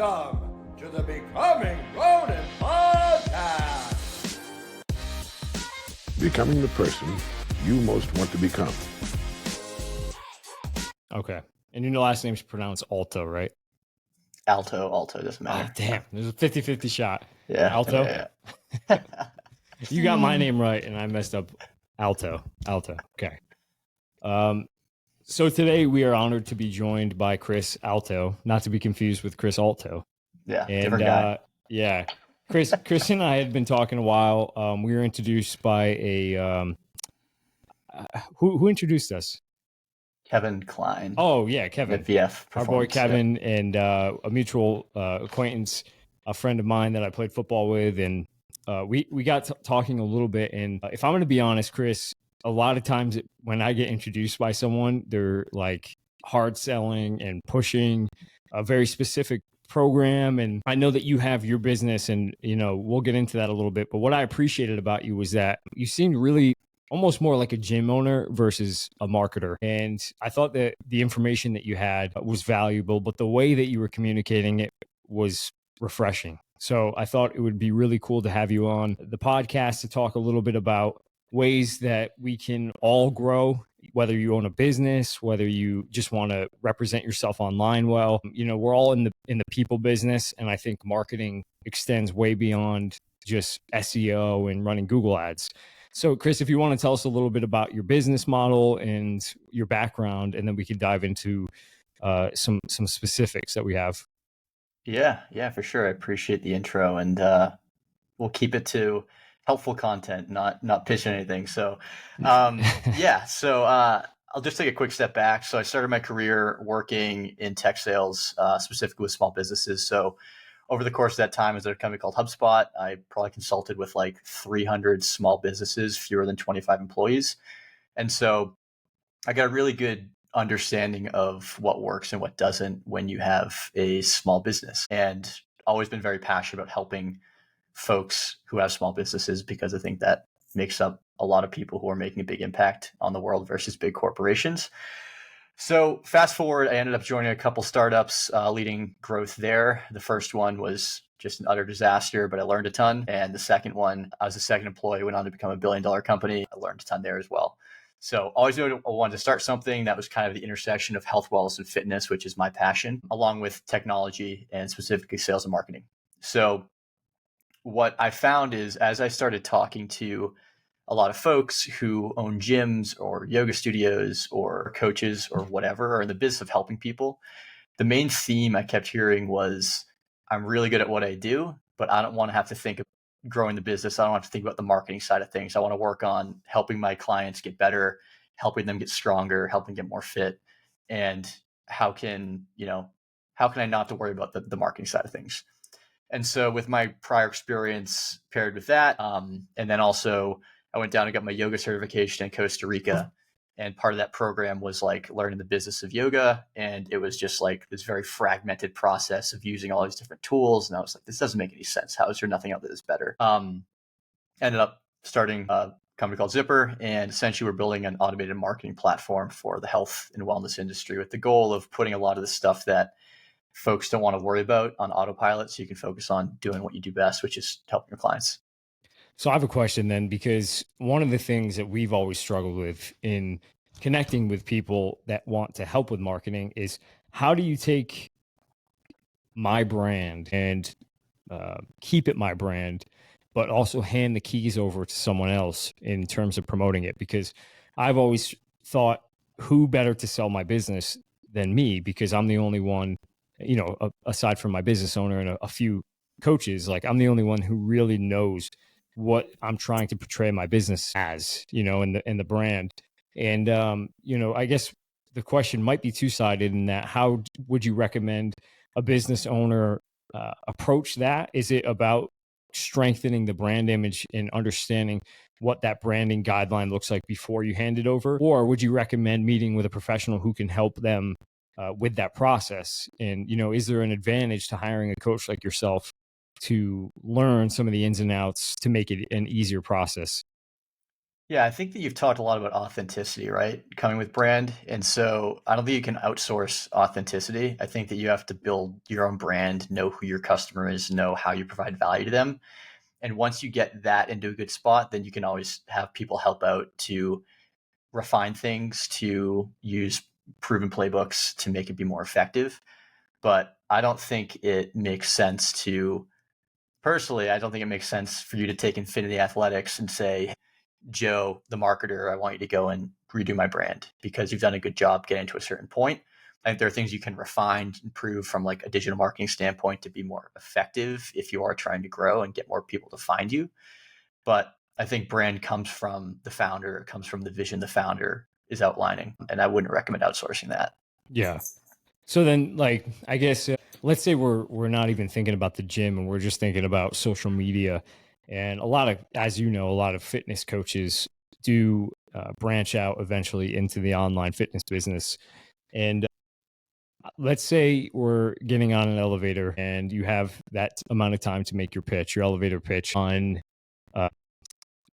Welcome to the Becoming Ronin podcast. Becoming the person you most want to become. Okay. And your last name's pronounced Alto, right? Alto, doesn't matter. Oh, damn. There's a 50-50 shot. Yeah. Alto? Yeah. You got my name right, and I messed up Alto. Okay. So today we are honored to be joined by Chris Alto, not to be confused with Chris Alto. Yeah, And different guy. Yeah. Chris and I had been talking a while. We were introduced by a who introduced us? Kevin Klein. Oh yeah, Kevin. At VF Our boy Performance, Kevin, and a mutual acquaintance, a friend of mine that I played football with, and we got talking a little bit. And if I'm going to be honest, Chris, a lot of times when I get introduced by someone, they're like hard selling and pushing a very specific program. And I know that you have your business, and we'll get into that a little bit. But what I appreciated about you was that you seemed really almost more like a gym owner versus a marketer. And I thought that the information that you had was valuable, but the way that you were communicating it was refreshing. So I thought it would be really cool to have you on the podcast to talk a little bit about ways that we can all grow, whether you own a business, whether you just want to represent yourself online well. We're all in the people business, and I think marketing extends way beyond just SEO and running Google ads. So Chris, if you want to tell us a little bit about your business model and your background, and then we can dive into some specifics that we have. Yeah, for sure. I appreciate the intro, and we'll keep it to helpful content, not pitch anything. So I'll just take a quick step back. So I started my career working in tech sales, specifically with small businesses. So over the course of that time, I was at a company called HubSpot. I probably consulted with like 300 small businesses, fewer than 25 employees. And so I got a really good understanding of what works and what doesn't when you have a small business, and always been very passionate about helping folks who have small businesses, because I think that makes up a lot of people who are making a big impact on the world versus big corporations. So fast forward, I ended up joining a couple startups, leading growth there. The first one was just an utter disaster, but I learned a ton. And the second one, I was a second employee, went on to become $1 billion company. I learned a ton there as well. So always knew I wanted to start something that was kind of the intersection of health, wellness, and fitness, which is my passion, along with technology and specifically sales and marketing. So what I found is, as I started talking to a lot of folks who own gyms or yoga studios or coaches or whatever, or in the business of helping people, the main theme I kept hearing was, I'm really good at what I do, but I don't want to have to think of growing the business. I don't have to think about the marketing side of things. I want to work on helping my clients get better, helping them get stronger, helping them get more fit. And how can I not have to worry about the marketing side of things? And so with my prior experience paired with that, and then also I went down and got my yoga certification in Costa Rica. And part of that program was like learning the business of yoga. And it was just like this very fragmented process of using all these different tools. And I was like, this doesn't make any sense. How is there nothing out there that's better? Ended up starting a company called Zipper. And essentially we're building an automated marketing platform for the health and wellness industry, with the goal of putting a lot of the stuff that folks don't want to worry about on autopilot, so you can focus on doing what you do best, which is helping your clients. So I have a question then, because one of the things that we've always struggled with in connecting with people that want to help with marketing is, how do you take my brand and keep it my brand, but also hand the keys over to someone else in terms of promoting it? Because I've always thought, who better to sell my business than me, because I'm the only one, aside from my business owner and a few coaches, like I'm the only one who really knows what I'm trying to portray my business as, in the brand. And, I guess the question might be two-sided in that, how would you recommend a business owner approach that? Is it about strengthening the brand image and understanding what that branding guideline looks like before you hand it over? Or would you recommend meeting with a professional who can help them with that process? And, is there an advantage to hiring a coach like yourself to learn some of the ins and outs to make it an easier process? Yeah, I think that you've talked a lot about authenticity, right? Coming with brand. And so I don't think you can outsource authenticity. I think that you have to build your own brand, know who your customer is, know how you provide value to them. And once you get that into a good spot, then you can always have people help out to refine things, to use proven playbooks to make it be more effective. But I don't think it makes sense to, personally, I don't think it makes sense for you to take Infinity Athletics and say, Joe, the marketer, I want you to go and redo my brand because you've done a good job getting to a certain point. I think there are things you can refine, improve from like a digital marketing standpoint to be more effective if you are trying to grow and get more people to find you. But I think brand comes from the founder, it comes from the vision the founder is outlining. And I wouldn't recommend outsourcing that. Yeah. So then, like, I guess let's say we're not even thinking about the gym and we're just thinking about social media. And a lot of, as you know, a lot of fitness coaches do branch out eventually into the online fitness business. And let's say we're getting on an elevator and you have that amount of time to make your pitch, your elevator pitch on uh,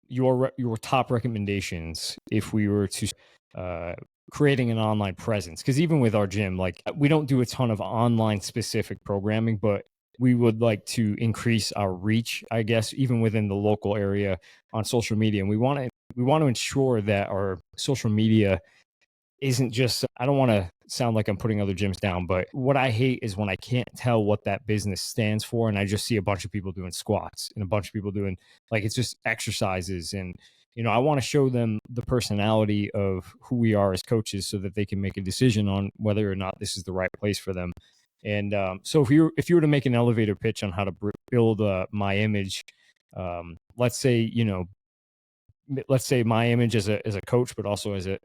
your top recommendations if we were to uh, creating an online presence. Because even with our gym, like we don't do a ton of online specific programming, but we would like to increase our reach, I guess, even within the local area on social media. And we want to ensure that our social media isn't just, I don't want to sound like I'm putting other gyms down, but what I hate is when I can't tell what that business stands for and I just see a bunch of people doing squats and a bunch of people doing, like, it's just exercises. And I want to show them the personality of who we are as coaches so that they can make a decision on whether or not this is the right place for them. And so if you were to make an elevator pitch on how to build my image, let's say my image as a coach, but also as a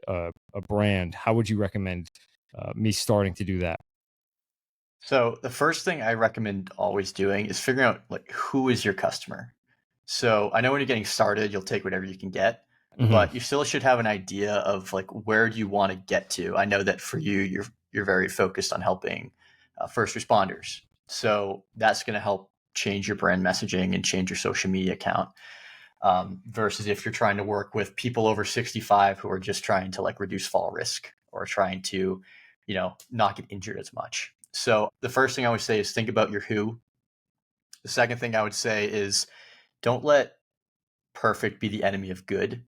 brand, how would you recommend me starting to do that? So the first thing I recommend always doing is figuring out like who is your customer. So I know when you're getting started, you'll take whatever you can get, Mm-hmm. but you still should have an idea of like where do you want to get to. I know that for you, you're very focused on helping first responders. So that's going to help change your brand messaging and change your social media account. Versus if you're trying to work with people over 65 who are just trying to like reduce fall risk or trying to, not get injured as much. So the first thing I would say is think about your who. The second thing I would say is don't let perfect be the enemy of good.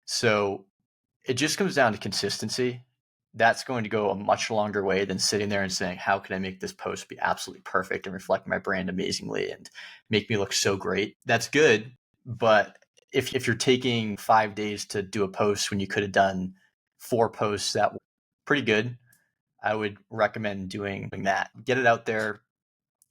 So it just comes down to consistency. That's going to go a much longer way than sitting there and saying, how can I make this post be absolutely perfect and reflect my brand amazingly and make me look so great? That's good. But if you're taking 5 days to do a post when you could have done 4 posts that were pretty good, I would recommend doing that. Get it out there,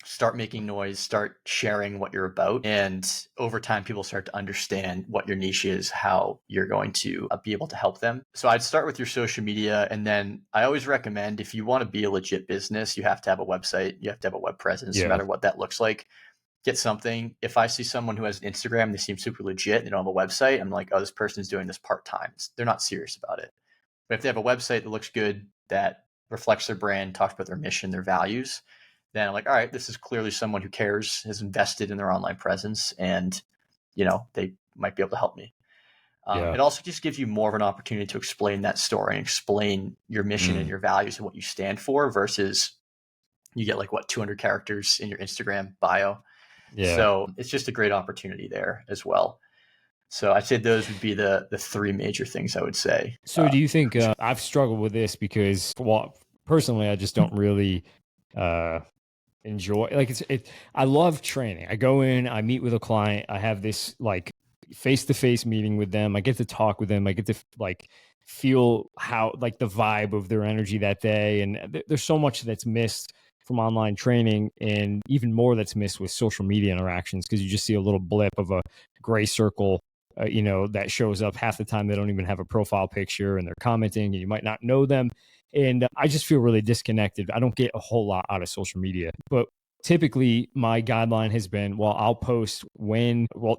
start making noise, start sharing what you're about. And over time, people start to understand what your niche is, how you're going to be able to help them. So I'd start with your social media. And then I always recommend if you want to be a legit business, you have to have a website, you have to have a web presence, no Yeah. matter what that looks like. Get something. If I see someone who has an Instagram, they seem super legit, they don't have a website, I'm like, oh, this person's doing this part-time. They're not serious about it. But if they have a website that looks good, that reflects their brand, talks about their mission, their values, then I'm like, all right, this is clearly someone who cares, has invested in their online presence, and they might be able to help me. Yeah. It also just gives you more of an opportunity to explain that story and explain your mission and your values and what you stand for versus you get like 200 characters in your Instagram bio. Yeah. So it's just a great opportunity there as well. So I'd say those would be the three major things I would say. So do you think I've struggled with this because, well, personally, I just don't really uh, enjoy, like, I love training. I go in, I meet with a client, I have this like face-to-face meeting with them. I get to talk with them. I get to like feel how, like, the vibe of their energy that day. And there's so much that's missed from online training, and even more that's missed with social media interactions, because you just see a little blip of a gray circle that shows up. Half the time they don't even have a profile picture and they're commenting and you might not know them. And I just feel really disconnected. I don't get a whole lot out of social media. But typically my guideline has been, well, I'll post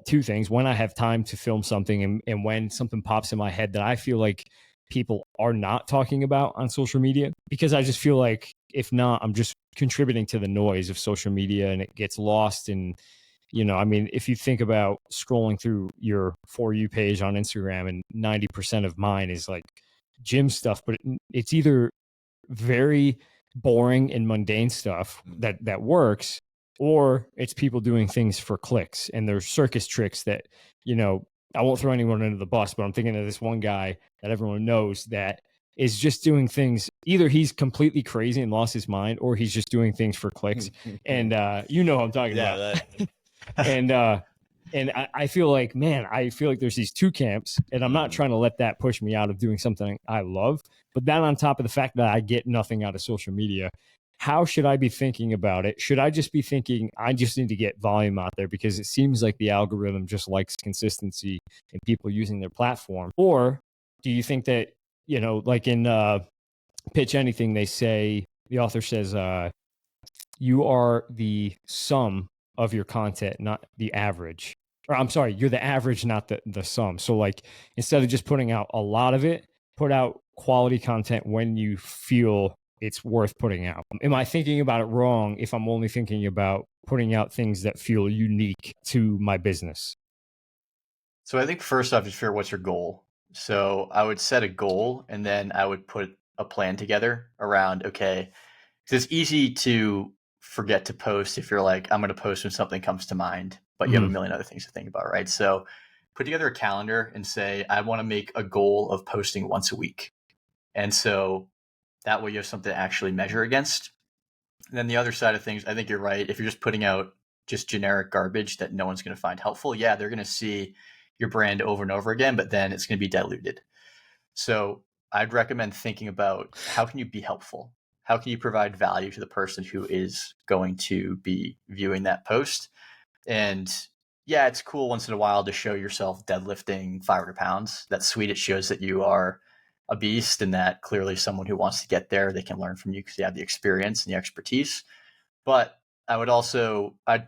two things: when I have time to film something, and when something pops in my head that I feel like people are not talking about on social media, because I just feel like if not, I'm just contributing to the noise of social media and it gets lost I mean, if you think about scrolling through your For You page on Instagram, and 90% of mine is like gym stuff, but it's either very boring and mundane stuff that works, or it's people doing things for clicks, and there's circus tricks that, I won't throw anyone under the bus, but I'm thinking of this one guy that everyone knows that is just doing things. Either he's completely crazy and lost his mind, or he's just doing things for clicks. And who I'm talking about. And I feel like, man, there's these two camps, and I'm not trying to let that push me out of doing something I love. But then on top of the fact that I get nothing out of social media, how should I be thinking about it? Should I just be thinking I just need to get volume out there because it seems like the algorithm just likes consistency and people using their platform? Or do you think that, like in Pitch Anything, the author says, you are the sum of your content, not the average. Or I'm sorry, you're the average, not the sum. So like, instead of just putting out a lot of it, put out quality content when you feel it's worth putting out. Am I thinking about it wrong if I'm only thinking about putting out things that feel unique to my business? So I think first off, just figure what's your goal. So I would set a goal, and then I would put a plan together around, okay, 'cause it's easy to forget to post if you're like, I'm going to post when something comes to mind, but you have a million other things to think about, right? So put together a calendar and say, I want to make a goal of posting once a week. And so that way you have something to actually measure against. And then the other side of things, I think you're right. If you're just putting out just generic garbage that no one's going to find helpful, yeah, they're going to see your brand over and over again, but then it's going to be diluted. So I'd recommend thinking about, how can you be helpful? How can you provide value to the person who is going to be viewing that post? And yeah, it's cool once in a while to show yourself deadlifting 500 pounds. That's sweet. It shows that you are a beast, and that clearly someone who wants to get there, they can learn from you because you have the experience and the expertise. But I would also, I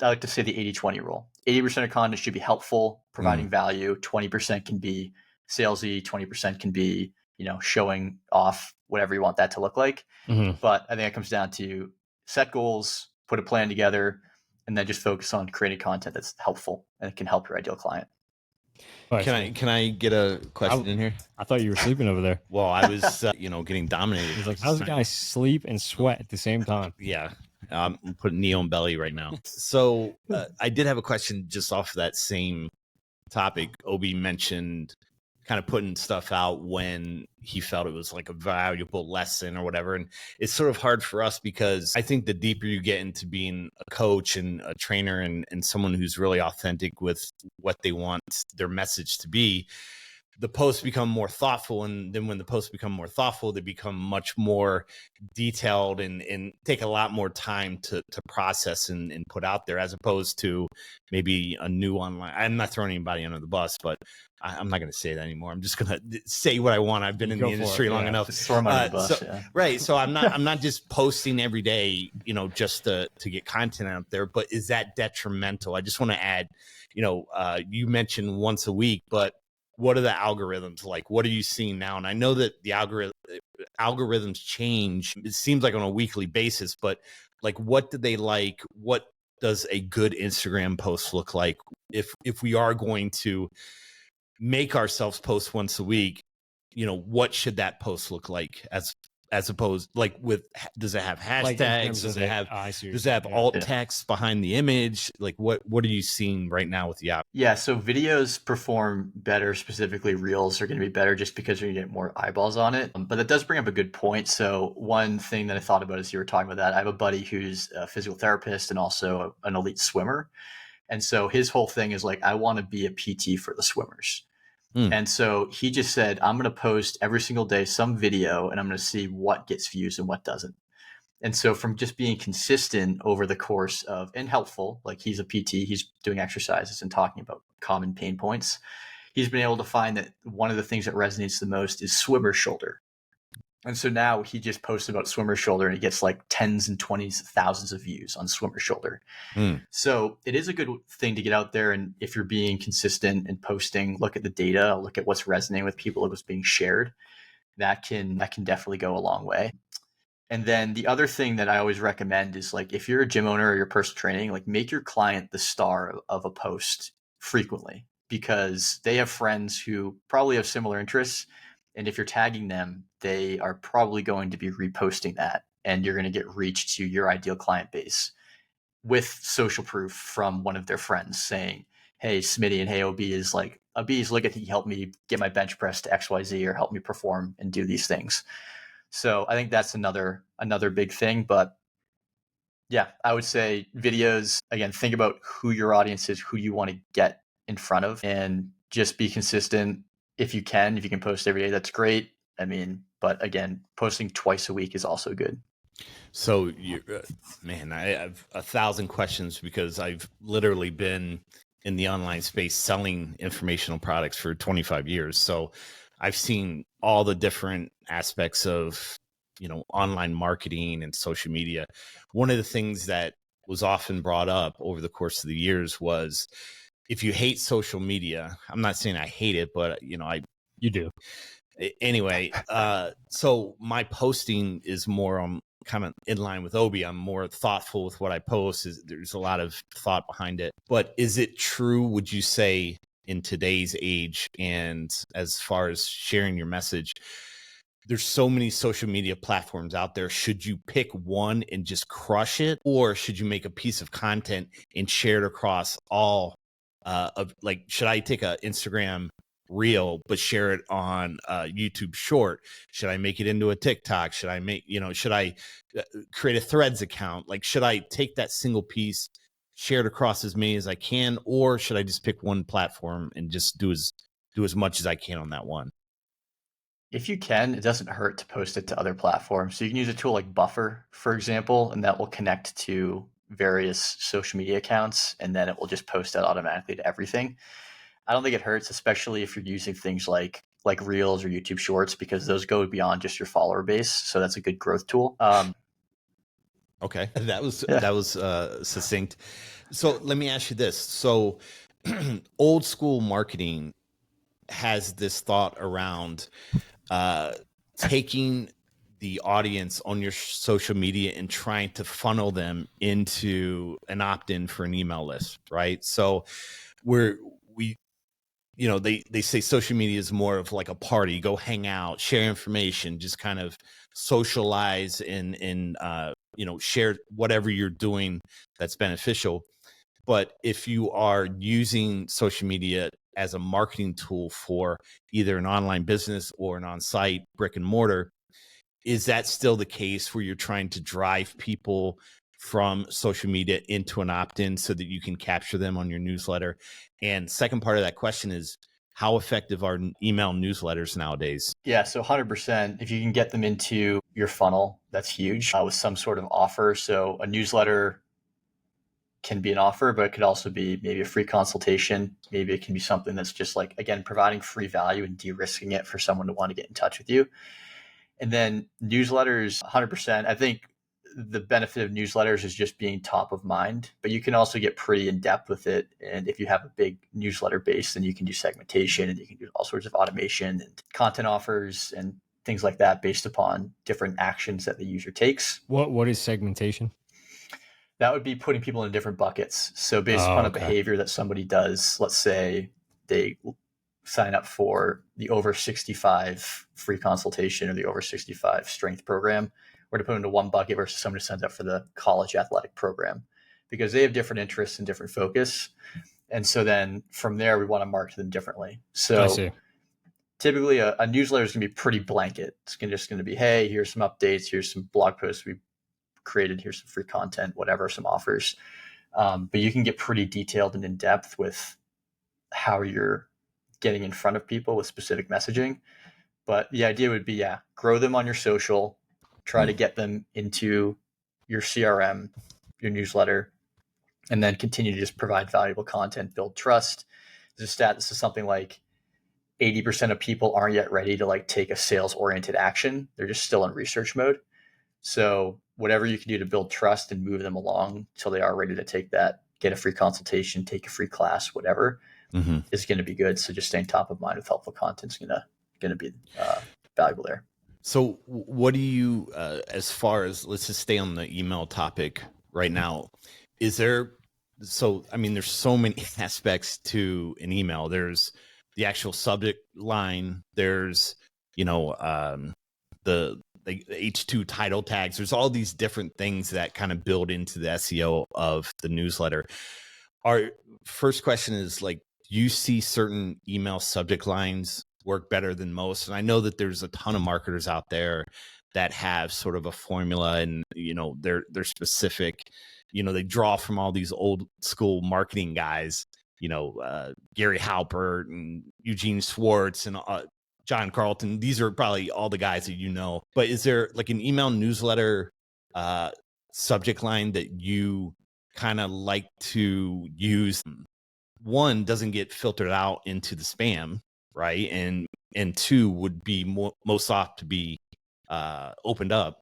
like to say the 80-20 rule. 80% of content should be helpful, providing value. 20% can be salesy. 20% can be, showing off, whatever you want that to look like. But I think it comes down to set goals, put a plan together, and then just focus on creating content that's helpful and it can help your ideal client. Can I get a question in here? I thought you were sleeping over there. Well, I was, getting dominated. He's like, how's the guy sleep and sweat at the same time? Yeah. I'm putting knee on belly right now. So I did have a question just off of that same topic. Obi mentioned kind of putting stuff out when he felt it was like a valuable lesson or whatever. And it's sort of hard for us because I think the deeper you get into being a coach and a trainer and someone who's really authentic with what they want their message to be, the posts become more thoughtful. And then when the posts become more thoughtful, they become much more detailed and take a lot more time to process and put out there, as opposed to maybe a new online. I'm not throwing anybody under the bus, but I'm not going to say that anymore. I'm just going to say what I want. I've been in the industry long enough. Just throw 'em under the bus, Right. So I'm not just posting every day, just to get content out there, but is that detrimental? I just want to add, you mentioned once a week, but what are the algorithms like? What are you seeing now? And I know that the algorithms change. It seems like on a weekly basis, but like, what do they like? What does a good Instagram post look like? If we are going to make ourselves post once a week, what should that post look like as opposed, like, does it have hashtags? Does it have alt text behind the image? Like, what are you seeing right now with the app? Yeah, so videos perform better, specifically reels are going to be better just because you're going to get more eyeballs on it. But that does bring up a good point. So one thing that I thought about as you were talking about that, I have a buddy who's a physical therapist and also an elite swimmer. And so his whole thing is like, I want to be a PT for the swimmers. And so he just said, I'm going to post every single day some video and I'm going to see what gets views and what doesn't. And so from just being consistent over the course of, and helpful, like he's a PT, he's doing exercises and talking about common pain points. He's been able to find that one of the things that resonates the most is swimmer shoulder. And so now he just posts about swimmer shoulder and he gets like tens and 20s of thousands of views on swimmer shoulder. So it is a good thing to get out there. And if you're being consistent and posting, look at the data, look at what's resonating with people, what's being shared. That can definitely go a long way. And then the other thing that I always recommend is like, if you're a gym owner or you're personal training, like make your client the star of a post frequently, because they have friends who probably have similar interests. And if you're tagging them, they are probably going to be reposting that, and you're going to get reach to your ideal client base with social proof from one of their friends saying, hey, Smitty and hey, OB is like, OB's look at, he helped me get my bench press to XYZ or help me perform and do these things. So I think that's another big thing. But yeah, I would say videos, again, think about who your audience is, who you want to get in front of, and just be consistent. If you can post every day, that's great. I mean, but again, posting twice a week is also good. So man, I have 1,000 questions because I've literally been in the online space selling informational products for 25 years. So I've seen all the different aspects of, online marketing and social media. One of the things that was often brought up over the course of the years was, if you hate social media, I'm not saying I hate it, but You do. anyway, so my posting is more on kind of in line with Obi. I'm more thoughtful with what I post. There's a lot of thought behind it. But is it true, would you say, in today's age, and as far as sharing your message, there's so many social media platforms out there, should you pick one and just crush it, or should you make a piece of content and share it across all should I take a Instagram reel but share it on YouTube short? Should I make it into a TikTok? Should I should I create a Threads account? Like, should I take that single piece, share it across as many as I can, or should I just pick one platform and just do as much as I can on that one? If you can, it doesn't hurt to post it to other platforms. So you can use a tool like Buffer, for example, and that will connect to various social media accounts, and then it will just post that automatically to everything. I don't think it hurts, especially if you're using things like Reels or YouTube Shorts, because those go beyond just your follower base. So that's a good growth tool. Okay, that was succinct. So let me ask you this. So old school marketing has this thought around taking the audience on your social media and trying to funnel them into an opt-in for an email list, right? So they say social media is more of like a party. Go hang out, share information, just kind of socialize and share whatever you're doing that's beneficial. But if you are using social media as a marketing tool for either an online business or an on-site brick and mortar, is that still the case where you're trying to drive people from social media into an opt-in so that you can capture them on your newsletter? And second part of that question is, how effective are email newsletters nowadays? Yeah, so 100%. If you can get them into your funnel, that's huge, with some sort of offer. So a newsletter can be an offer, but it could also be maybe a free consultation. Maybe it can be something that's just like, again, providing free value and de-risking it for someone to want to get in touch with you. And then newsletters, 100%. I think the benefit of newsletters is just being top of mind, but you can also get pretty in depth with it. And if you have a big newsletter base, then you can do segmentation, and you can do all sorts of automation and content offers and things like that based upon different actions that the user takes. What is segmentation? That would be putting people in different buckets. So based upon a behavior that somebody does, let's say they sign up for the over 65 free consultation or the over 65 strength program, we're to put them into one bucket versus somebody who signs up for the college athletic program, because they have different interests and different focus. And so then from there, we want to market them differently. So typically a newsletter is going to be pretty blanket. It's just going to be, hey, here's some updates, here's some blog posts we created, here's some free content, whatever, some offers. But you can get pretty detailed and in depth with how you're getting in front of people with specific messaging. But the idea would be, grow them on your social, try to get them into your CRM, your newsletter, and then continue to just provide valuable content, build trust. There's a stat that says something like 80% of people aren't yet ready to take a sales oriented action. They're just still in research mode. So whatever you can do to build trust and move them along till they are ready to take that, get a free consultation, take a free class, whatever, is going to be good. So just staying top of mind with helpful content is going to be valuable there. So what do you, as far as, let's just stay on the email topic right now, is there, so, I mean, there's so many aspects to an email. There's the actual subject line. There's, the H2 title tags. There's all these different things that kind of build into the SEO of the newsletter. Our first question is like, do you see certain email subject lines work better than most? And I know that there's a ton of marketers out there that have sort of a formula, and they're specific. They draw from all these old school marketing guys, Gary Halpert and Eugene Schwartz and John Carlton. These are probably all the guys that. But is there like an email newsletter subject line that you kind of like to use? One, doesn't get filtered out into the spam, right? And two, would be most oft to be opened up.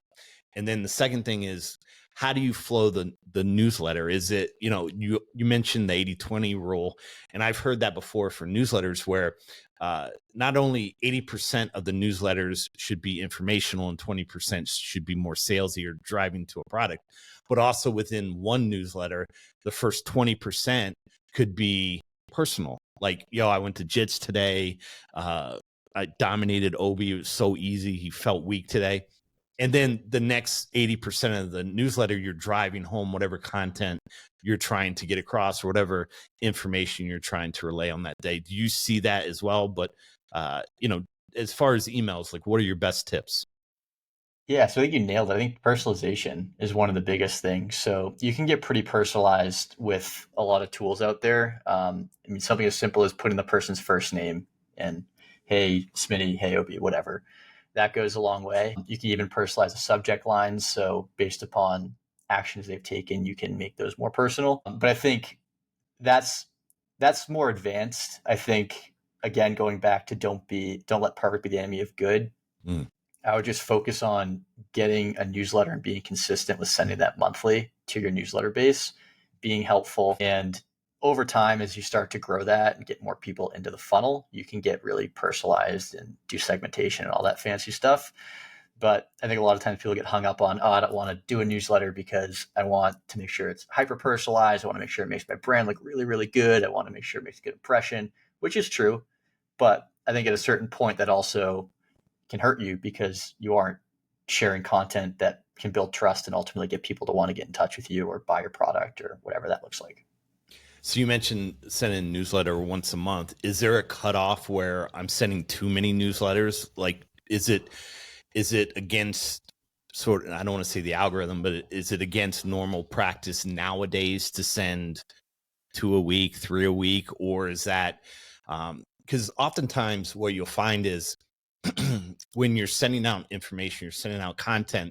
And then the second thing is, how do you flow the newsletter? Is it, you mentioned the 80-20 rule, and I've heard that before for newsletters, where not only 80% of the newsletters should be informational and 20% should be more salesy or driving to a product, but also within one newsletter, the first 20% could be personal. Like, I went to Jits today. I dominated Obi. It was so easy. He felt weak today. And then the next 80% of the newsletter, you're driving home whatever content you're trying to get across or whatever information you're trying to relay on that day. Do you see that as well? But, as far as emails, like, what are your best tips? Yeah, so I think you nailed it. I think personalization is one of the biggest things. So you can get pretty personalized with a lot of tools out there. Something as simple as putting the person's first name and, hey, Smitty, hey, Obi, whatever. That goes a long way. You can even personalize the subject lines. So based upon actions they've taken, you can make those more personal. But I think that's more advanced. I think, again, going back to don't let perfect be the enemy of good. I would just focus on getting a newsletter and being consistent with sending that monthly to your newsletter base, being helpful. And over time, as you start to grow that and get more people into the funnel, you can get really personalized and do segmentation and all that fancy stuff. But I think a lot of times people get hung up on, I don't want to do a newsletter because I want to make sure it's hyper personalized. I want to make sure it makes my brand look really, really good. I want to make sure it makes a good impression, which is true. But I think at a certain point that also can hurt you, because you aren't sharing content that can build trust and ultimately get people to want to get in touch with you or buy your product or whatever that looks like. So you mentioned sending a newsletter once a month. Is there a cutoff where I'm sending too many newsletters? Like, is it against sort of, I don't want to say the algorithm, but is it against normal practice nowadays to send 2 a week, 3 a week? Or is that, because oftentimes what you'll find is when you're sending out information, you're sending out content,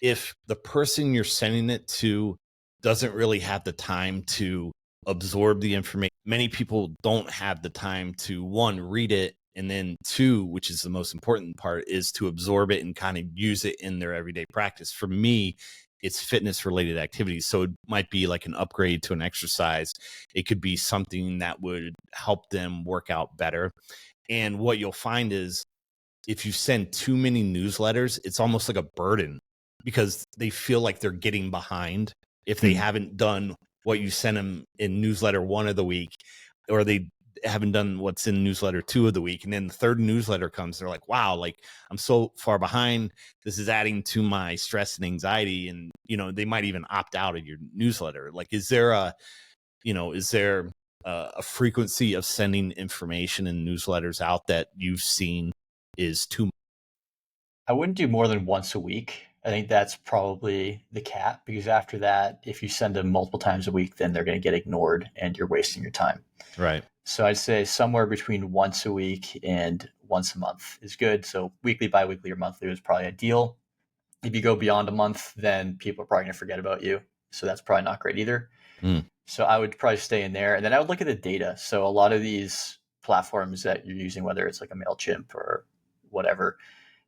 if the person you're sending it to doesn't really have the time to absorb the information, many people don't have the time to, one, read it, and then two, which is the most important part, is to absorb it and kind of use it in their everyday practice. For me, it's fitness related activities. So it might be like an upgrade to an exercise. It could be something that would help them work out better. And what you'll find is, if you send too many newsletters, it's almost like a burden, because they feel like they're getting behind if they haven't done what you sent them in newsletter 1 of the week, or they haven't done what's in newsletter 2 of the week. And then the third newsletter comes, they're like, wow, like, I'm so far behind. This is adding to my stress and anxiety. And, they might even opt out of your newsletter. Like, is there a frequency of sending information and newsletters out that you've seen is too much? I wouldn't do more than once a week. I think that's probably the cap, because after that, if you send them multiple times a week, then they're going to get ignored and you're wasting your time. Right. So I'd say somewhere between once a week and once a month is good. So weekly, biweekly, or monthly is probably ideal. If you go beyond a month, then people are probably going to forget about you. So that's probably not great either. So I would probably stay in there. And then I would look at the data. So a lot of these platforms that you're using, whether it's like a MailChimp or whatever,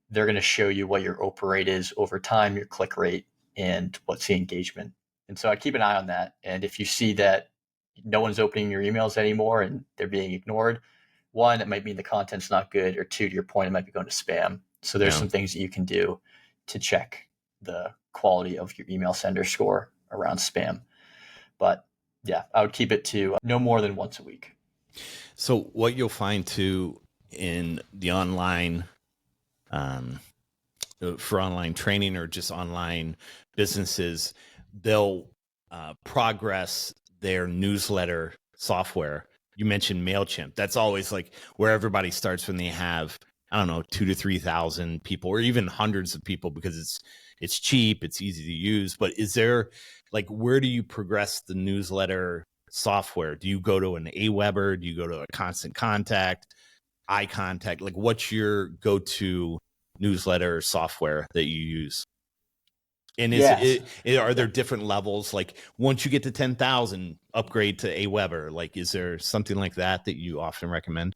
they're going to show you what your open rate is over time, your click rate, and what's the engagement. And so I keep an eye on that. And if you see that no one's opening your emails anymore and they're being ignored, one, it might mean the content's not good, or two, to your point, it might be going to spam. So there's Yeah. some things that you can do to check the quality of your email sender score around spam. But yeah, I would keep it to no more than once a week. So what you'll find too in the online, for online training or just online businesses, they'll progress their newsletter software. You mentioned MailChimp. That's always like where everybody starts when they have, I don't know, 2,000 to 3,000 people, or even hundreds of people, because it's cheap, it's easy to use. But is there, like, where do you progress the newsletter software? Do you go to an Aweber? Do you go to a Constant Contact, iContact? Like, what's your go-to newsletter software that you use? And Yes. are there different levels? Like, once you get to 10,000, upgrade to Aweber. Like, is there something like that you often recommend?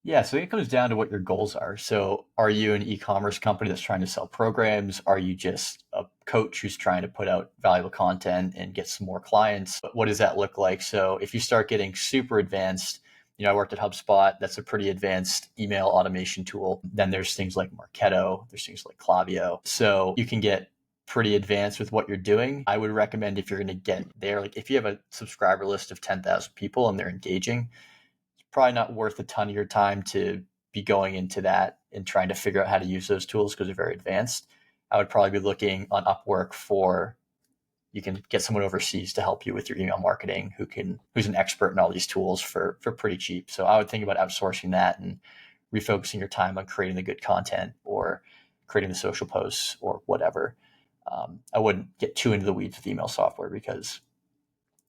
Yeah, so it comes down to what your goals are. So are you an e-commerce company that's trying to sell programs? Are you just a coach who's trying to put out valuable content and get some more clients? What does that look like? So if you start getting super advanced, I worked at HubSpot. That's a pretty advanced email automation tool. Then there's things like Marketo. There's things like Klaviyo. So you can get pretty advanced with what you're doing. I would recommend, if you're going to get there, like if you have a subscriber list of 10,000 people and they're engaging, probably not worth a ton of your time to be going into that and trying to figure out how to use those tools because they're very advanced. I would probably be looking on Upwork for, you can get someone overseas to help you with your email marketing who's an expert in all these tools for pretty cheap. So I would think about outsourcing that and refocusing your time on creating the good content or creating the social posts or whatever. I wouldn't get too into the weeds with email software because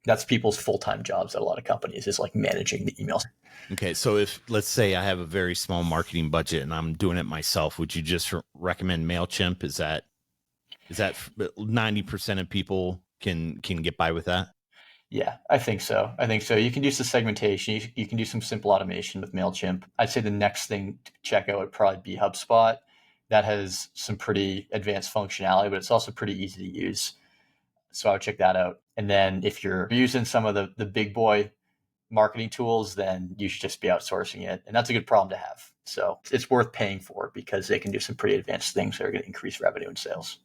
that's people's full-time jobs at a lot of companies, is like managing the emails. Okay, so if, let's say, I have a very small marketing budget and I'm doing it myself, would you just recommend MailChimp? Is that 90% of people can get by with that? Yeah, I think so. You can do some segmentation. You can do some simple automation with MailChimp. I'd say the next thing to check out would probably be HubSpot. That has some pretty advanced functionality, but it's also pretty easy to use. So I would check that out. And then if you're using some of the big boy marketing tools, then you should just be outsourcing it. And that's a good problem to have. So it's worth paying for because they can do some pretty advanced things that are going to increase revenue and sales.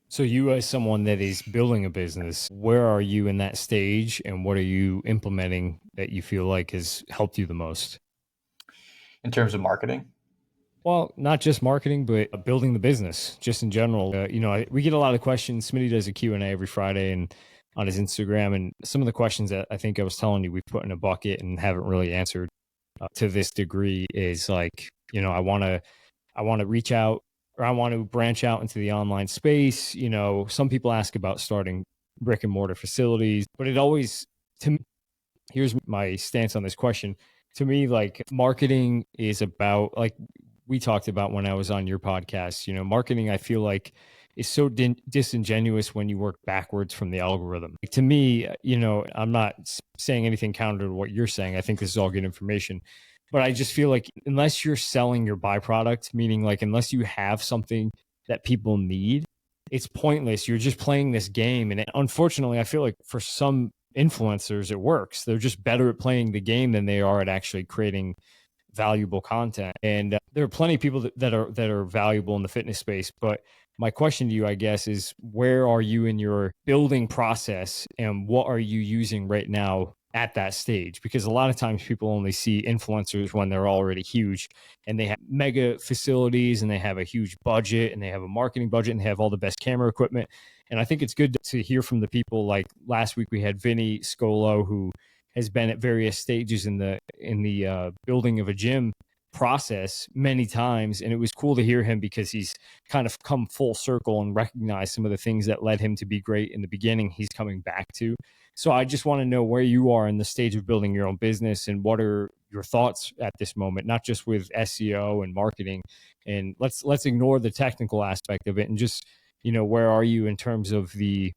So you, as someone that is building a business, where are you in that stage, and what are you implementing that you feel like has helped you the most? In terms of marketing? Well, not just marketing, but building the business just in general. We get a lot of questions. Smitty does a Q&A every Friday and on his Instagram. And some of the questions that I think I was telling you we put in a bucket and haven't really answered to this degree is like, I want to reach out, or I want to branch out into the online space. Some people ask about starting brick and mortar facilities, but it always, to me, here's my stance on this question. To me, like, marketing is about, like we talked about when I was on your podcast, marketing, I feel like, is so disingenuous when you work backwards from the algorithm. Like, to me, I'm not saying anything counter to what you're saying. I think this is all good information. But I just feel like unless you're selling your byproduct, meaning like unless you have something that people need, it's pointless. You're just playing this game. And unfortunately, I feel like for some influencers, it works. They're just better at playing the game than they are at actually creating valuable content. And there are plenty of people that are valuable in the fitness space. But my question to you, I guess, is where are you in your building process, and what are you using right now at that stage? Because a lot of times people only see influencers when they're already huge and they have mega facilities and they have a huge budget and they have a marketing budget and they have all the best camera equipment. And I think it's good to hear from the people. Like last week we had Vinny Scolo, who has been at various stages in the building of a gym process many times, and it was cool to hear him because he's kind of come full circle and recognized some of the things that led him to be great in the beginning he's coming back to. So I just want to know where you are in the stage of building your own business, and what are your thoughts at this moment, not just with SEO and marketing, and let's ignore the technical aspect of it, and just where are you in terms of the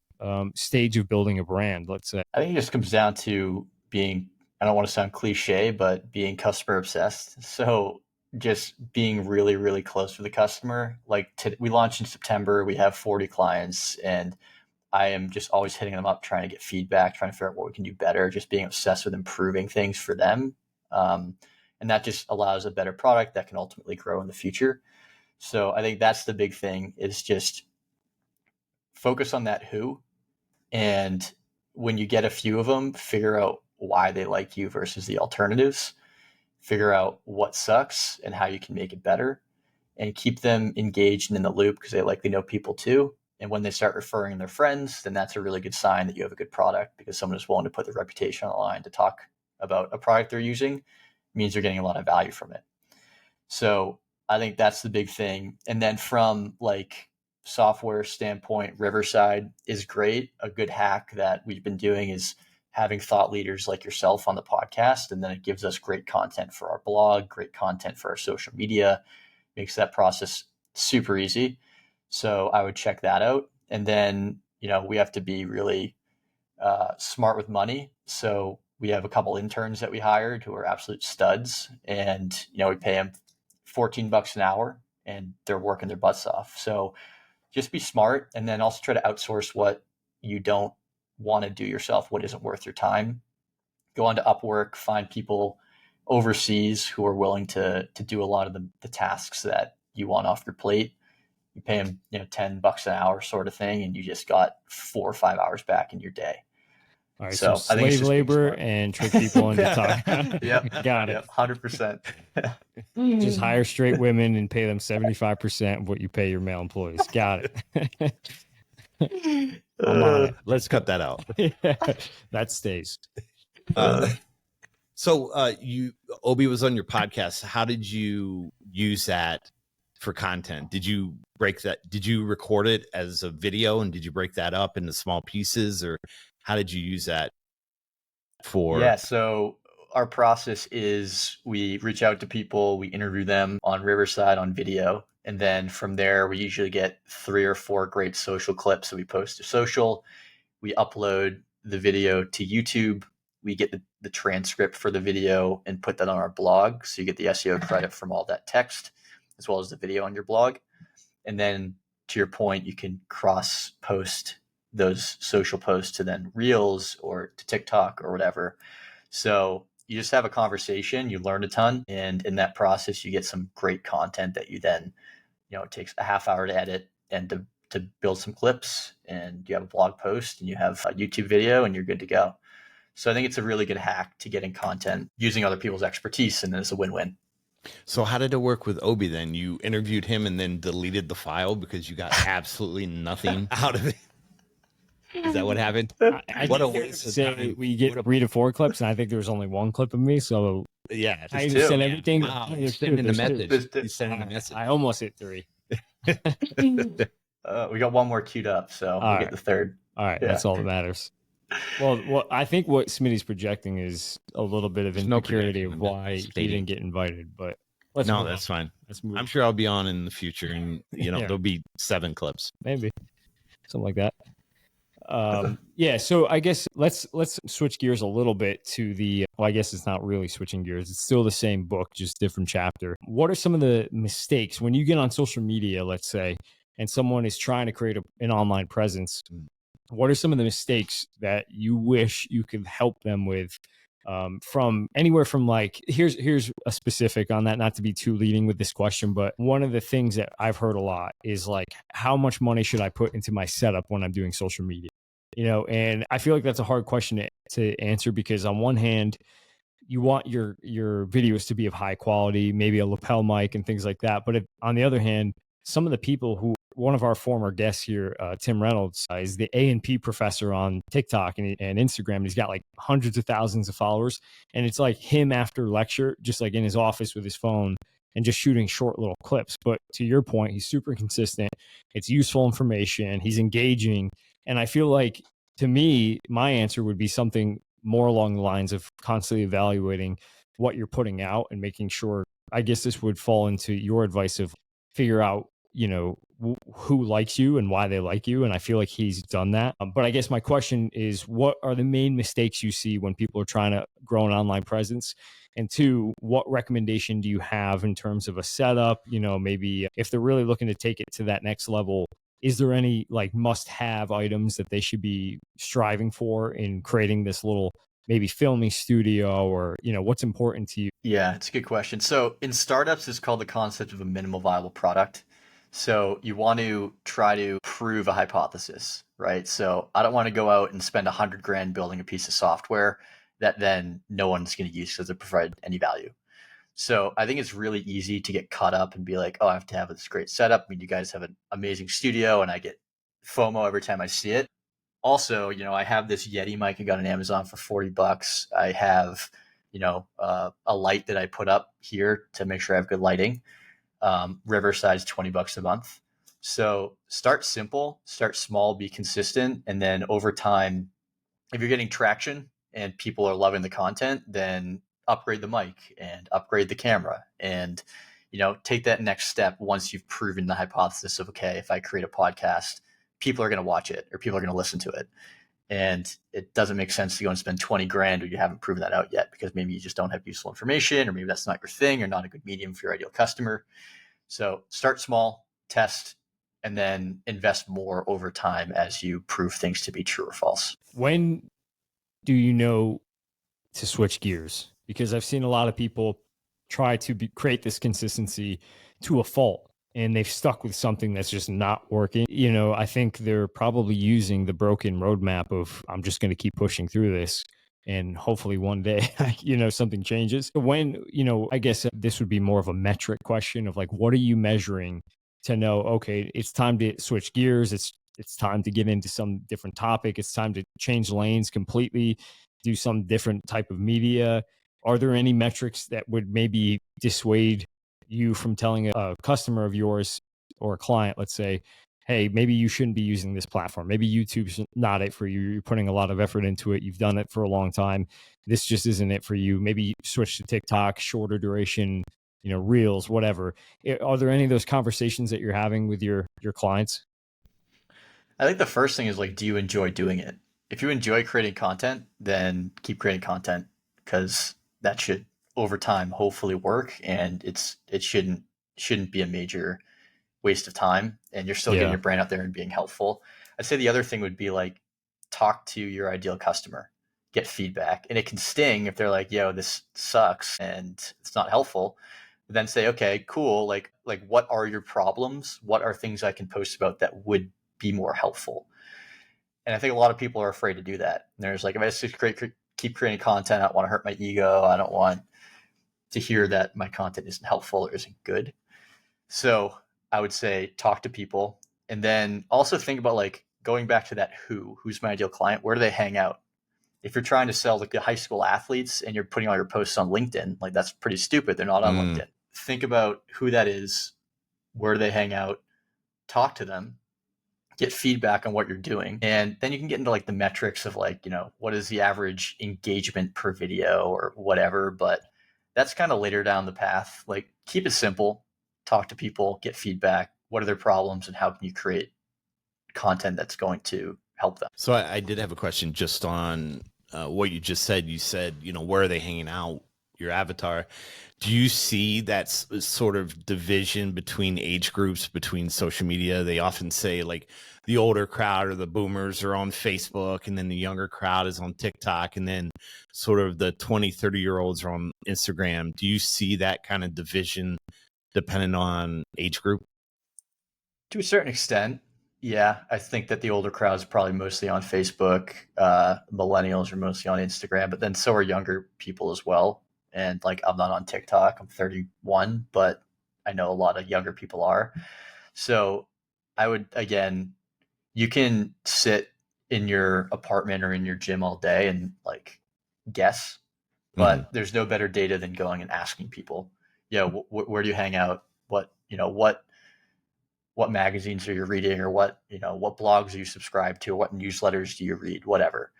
stage of building a brand, let's say. I think it just comes down to being, I don't want to sound cliche, but being customer obsessed. So just being really, really close with the customer. Like we launched in September, we have 40 clients, and I am just always hitting them up, trying to get feedback, trying to figure out what we can do better, just being obsessed with improving things for them. And that just allows a better product that can ultimately grow in the future. So I think that's the big thing, is just focus on that who. And when you get a few of them, figure out why they like you versus the alternatives. Figure out what sucks and how you can make it better, and keep them engaged and in the loop, because they likely know people too. And when they start referring their friends, then that's a really good sign that you have a good product, because someone is willing to put their reputation on the line to talk about a product they're using. It means you're getting a lot of value from it. So I think that's the big thing. And then from like software standpoint, Riverside is great. A good hack that we've been doing is having thought leaders like yourself on the podcast. And then it gives us great content for our blog, great content for our social media, makes that process super easy. So I would check that out. And then, we have to be really smart with money. So we have a couple interns that we hired who are absolute studs, and, we pay them $14 an hour, and they're working their butts off. So just be smart, and then also try to outsource what you don't want to do yourself, what isn't worth your time. Go on to Upwork, find people overseas who are willing to do a lot of the tasks that you want off your plate. You pay them, $10 an hour sort of thing, and you just got 4 or 5 hours back in your day. All right, So so I think it's slave just being labor smart. and trick people into talking. Yep. Got it. 100%. Just hire straight women and pay them 75% of what you pay your male employees. Got it. I'm on it. Let's cut that out. Yeah, that stays. So Obi was on your podcast. How did you use that for content? Did you record it as a video, and did you break that up into small pieces, or how did you use that for? Yeah. So our process is we reach out to people, we interview them on Riverside on video. And then from there, we usually get 3 or 4 great social clips that we post to social. We upload the video to YouTube. We get the transcript for the video and put that on our blog. So you get the SEO credit from all that text, as well as the video on your blog. And then, to your point, you can cross post those social posts to then Reels or to TikTok or whatever. So you just have a conversation, you learn a ton, and in that process, you get some great content that you then, it takes a half hour to edit and to build some clips, and you have a blog post and you have a YouTube video, and you're good to go. So I think it's a really good hack to getting content using other people's expertise, and then it's a win-win. So how did it work with Obi then? You interviewed him and then deleted the file because you got absolutely nothing out of it. Is that what happened? I What a think waste of say time. we get 3 to 4 clips, and I think there was only 1 clip of me. So Yeah. I two. sent everything. Wow. Oh, You're there's sending 2, the there's 2. message. There's- You're sending the message. I almost hit 3. We got one more queued up, so we'll right. get the third. All right, Yeah. that's all that matters. Well, I think what Smitty's projecting is a little bit of There's no insecurity projection, of I'm why he stating. didn't get invited. But let's No, move that's on. fine. Let's move. I'm sure I'll be on in the future, and Yeah. there'll be 7 clips. Maybe something like that. Yeah. So I guess let's switch gears a little bit to the. Well, I guess it's not really switching gears. It's still the same book, just different chapter. What are some of the mistakes when you get on social media, let's say, and someone is trying to create an online presence? What are some of the mistakes that you wish you could help them with? From anywhere from like, here's a specific on that, not to be too leading with this question, but one of the things that I've heard a lot is like, how much money should I put into my setup when I'm doing social media? And I feel like that's a hard question to answer, because on one hand, you want your videos to be of high quality, maybe a lapel mic and things like that. But on the other hand, some of the people who, one of our former guests here, Tim Reynolds, is the A&P professor on TikTok and Instagram. He's got like hundreds of thousands of followers. And it's like him after lecture, just like in his office with his phone and just shooting short little clips. But to your point, he's super consistent. It's useful information. He's engaging. And I feel like, to me, my answer would be something more along the lines of constantly evaluating what you're putting out and making sure, I guess this would fall into your advice of figure out, who likes you and why they like you. And I feel like he's done that. But I guess my question is, what are the main mistakes you see when people are trying to grow an online presence? And 2, what recommendation do you have in terms of a setup? Maybe if they're really looking to take it to that next level, is there any like must-have items that they should be striving for in creating this little maybe filming studio, or, what's important to you? Yeah, it's a good question. So in startups, it's called the concept of a minimal viable product. So you want to try to prove a hypothesis, right? So I don't want to go out and spend 100 grand building a piece of software that then no one's going to use because it provide any value. So I think it's really easy to get caught up and be like, oh, I have to have this great setup. I mean, you guys have an amazing studio and I get FOMO every time I see it. Also, I have this Yeti mic I got on Amazon for $40. I have, a light that I put up here to make sure I have good lighting. Riverside's $20 a month. So start simple, start small, be consistent. And then over time, if you're getting traction and people are loving the content, then upgrade the mic and upgrade the camera and, take that next step once you've proven the hypothesis of, okay, if I create a podcast, people are going to watch it or people are going to listen to it. And it doesn't make sense to go and spend 20 grand when you haven't proven that out yet, because maybe you just don't have useful information, or maybe that's not your thing, or not a good medium for your ideal customer. So start small, test, and then invest more over time as you prove things to be true or false. When do you know to switch gears? Because I've seen a lot of people try to create this consistency to a fault, and they've stuck with something that's just not working. I think they're probably using the broken roadmap of, I'm just going to keep pushing through this and hopefully one day, something changes. When, I guess this would be more of a metric question of like, what are you measuring to know, okay, it's time to switch gears. It's time to get into some different topic. It's time to change lanes completely, do some different type of media. Are there any metrics that would maybe dissuade you from telling a customer of yours or a client, let's say, hey, maybe you shouldn't be using this platform. Maybe YouTube's not it for you. You're putting a lot of effort into it. You've done it for a long time. This just isn't it for you. Maybe switch to TikTok, shorter duration, reels, whatever. Are there any of those conversations that you're having with your clients? I think the first thing is like, do you enjoy doing it? If you enjoy creating content, then keep creating content, because that should over time hopefully work, and it shouldn't be a major waste of time, and you're still getting your brand out there and being helpful. I'd say the other thing would be like, talk to your ideal customer, get feedback. And it can sting if they're like, yo, this sucks and it's not helpful. But then say, okay, cool. Like what are your problems? What are things I can post about that would be more helpful? And I think a lot of people are afraid to do that. And there's like, if I just keep creating content, I don't want to hurt my ego. I don't want to hear that my content isn't helpful or isn't good. So I would say talk to people, and then also think about like going back to that who's my ideal client? Where do they hang out? If you're trying to sell like the high school athletes and you're putting all your posts on LinkedIn, like that's pretty stupid. They're not on LinkedIn. Think about who that is. Where do they hang out? Talk to them, get feedback on what you're doing. And then you can get into like the metrics of like, what is the average engagement per video or whatever. But that's kind of later down the path. Like keep it simple, talk to people, get feedback. What are their problems and how can you create content that's going to help them? So I did have a question just on what you just said. You said, where are they hanging out? Your avatar. Do you see that sort of division between age groups, between social media? They often say like the older crowd or the boomers are on Facebook, and then the younger crowd is on TikTok, and then sort of the 20, 30-year-olds are on Instagram. Do you see that kind of division depending on age group? To a certain extent, yeah. I think that the older crowd is probably mostly on Facebook. Millennials are mostly on Instagram, but then so are younger people as well. And like, I'm not on TikTok. I'm 31, but I know a lot of younger people are. So I would, again, you can sit in your apartment or in your gym all day and like guess, but there's no better data than going and asking people, where do you hang out? What magazines are you reading, or what blogs do you subscribe to, or what newsletters do you read, whatever,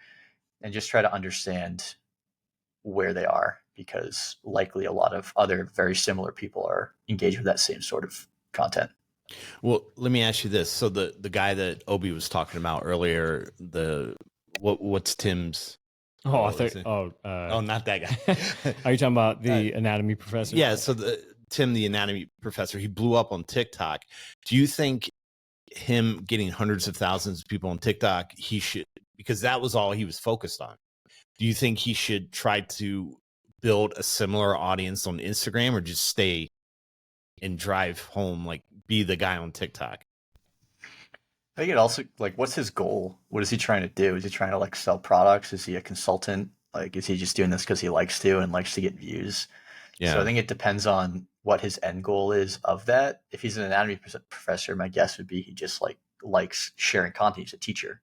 and just try to understand where they are, because likely a lot of other very similar people are engaged with that same sort of content. Well, let me ask you this. So the guy that Obi was talking about earlier, what's Tim's? Not that guy. Are you talking about the anatomy professor? Yeah. So Tim, the anatomy professor, he blew up on TikTok. Do you think him getting hundreds of thousands of people on TikTok, he should, because that was all he was focused on, do you think he should try to build a similar audience on Instagram, or just stay and drive home, like be the guy on TikTok? I think it also, like, what's his goal? What is he trying to do? Is he trying to like sell products? Is he a consultant? Like, is he just doing this because he likes to and likes to get views? So I think it depends on what his end goal is of that. If he's an anatomy professor, my guess would be he just like likes sharing content. He's a teacher.